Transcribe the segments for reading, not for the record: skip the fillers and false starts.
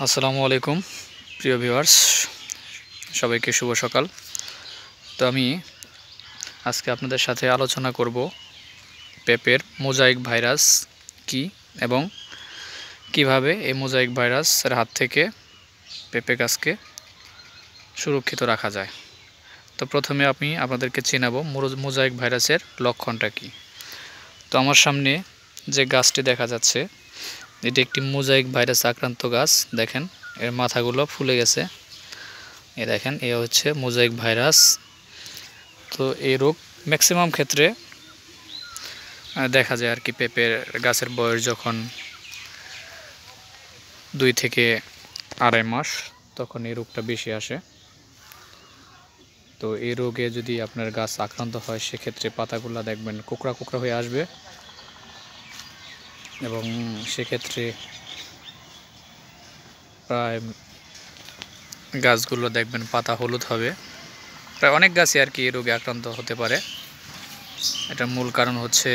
আসসালামু আলাইকুম প্রিয় ভিউয়ার্স, সবাইকে শুভ সকাল। তো আমি আজকে আপনাদের সাথে আলোচনা করব পেঁপের মোজাইক ভাইরাস কি এবং কিভাবে এই মোজাইক ভাইরাসের হাত থেকে পেঁপে গাছকে সুরক্ষিত রাখা যায়। তো প্রথমে আমি আপনাদেরকে চিনাবো মোজাইক ভাইরাসের লক্ষণটা কি। তো আমার সামনে যে গাছটি দেখা যাচ্ছে, এটি একটি মোজাইক ভাইরাস আক্রান্ত গাছ। দেখেন এর মাথাগুলো ফুলে গেছে। এ দেখেন এ হচ্ছে মোজাইক ভাইরাস। তো এই রোগ ম্যাক্সিমাম ক্ষেত্রে দেখা যায় আর কি পেঁপের গাছের বয়স যখন 2 থেকে 2.5 মাস, তখন এই রোগটা বেশি আসে। তো এই রোগে যদি আপনার গাছ আক্রান্ত হয়, সেক্ষেত্রে পাতাগুলো দেখবেন কোকড়া কোকড়া হয়ে আসবে এবং সেক্ষেত্রে প্রায় গাছগুলো দেখবেন পাতা হলুদ হবে। প্রায় অনেক গাছই আর কি এই রোগে আক্রান্ত হতে পারে। এটার মূল কারণ হচ্ছে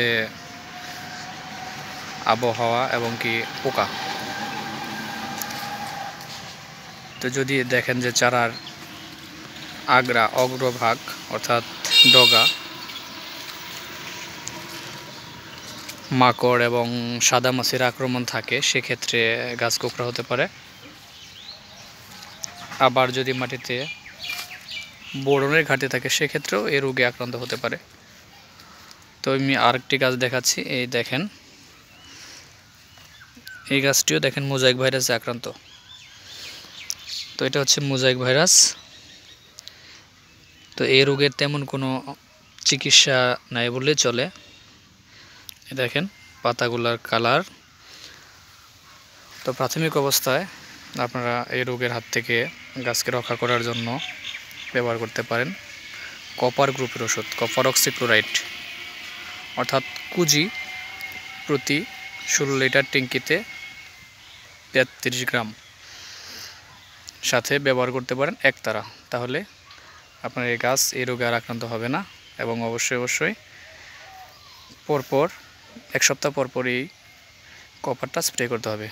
আবহাওয়া এবং কি পোকা। তো যদি দেখেন যে চারার অগ্রভাগ অর্থাৎ ডগা মাকড় এবং সাদামাছির আক্রমণ থাকে, সেক্ষেত্রে গাছ কোকড়া হতে পারে। আবার যদি মাটিতে বোরনের ঘাটতি থাকে, সেক্ষেত্রেও এই রোগে আক্রান্ত হতে পারে। তো আমি আরেকটি গাছ দেখাচ্ছি। এই দেখেন এই গাছটিও দেখেন মোজাইক ভাইরাসে আক্রান্ত। তো এটা হচ্ছে মোজাইক ভাইরাস। তো এই রোগের তেমন কোনো চিকিৎসা নাই বললেই চলে। দেখেন পাতাগুলার কালার। তো প্রাথমিক অবস্থায় আপনারা এই রোগের হাত থেকে গাছকে রক্ষা করার জন্য ব্যবহার করতে পারেন কপার গ্রুপের ওষুধ, কপার অক্সিক্লোরাইড, অর্থাৎ কুজি প্রতি 16 লিটার ট্যাঙ্কিতে 33 গ্রাম সাথে ব্যবহার করতে পারেন একতারা। তাহলে আপনার এই গাছ এই রোগে আর আক্রান্ত হবে না। এবং অবশ্যই পরপর 1 সপ্তাহ পর এই কপারটা স্প্রে করতে হবে।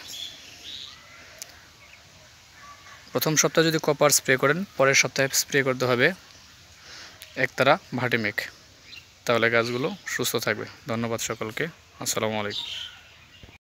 প্রথম সপ্তাহে যদি কপার স্প্রে করেন, পরের সপ্তাহে স্প্রে করতে হবে একতারা ভার্টিমেক। তাহলে গাছগুলো সুস্থ থাকবে। ধন্যবাদ সকলকে। আসসালামু আলাইকুম।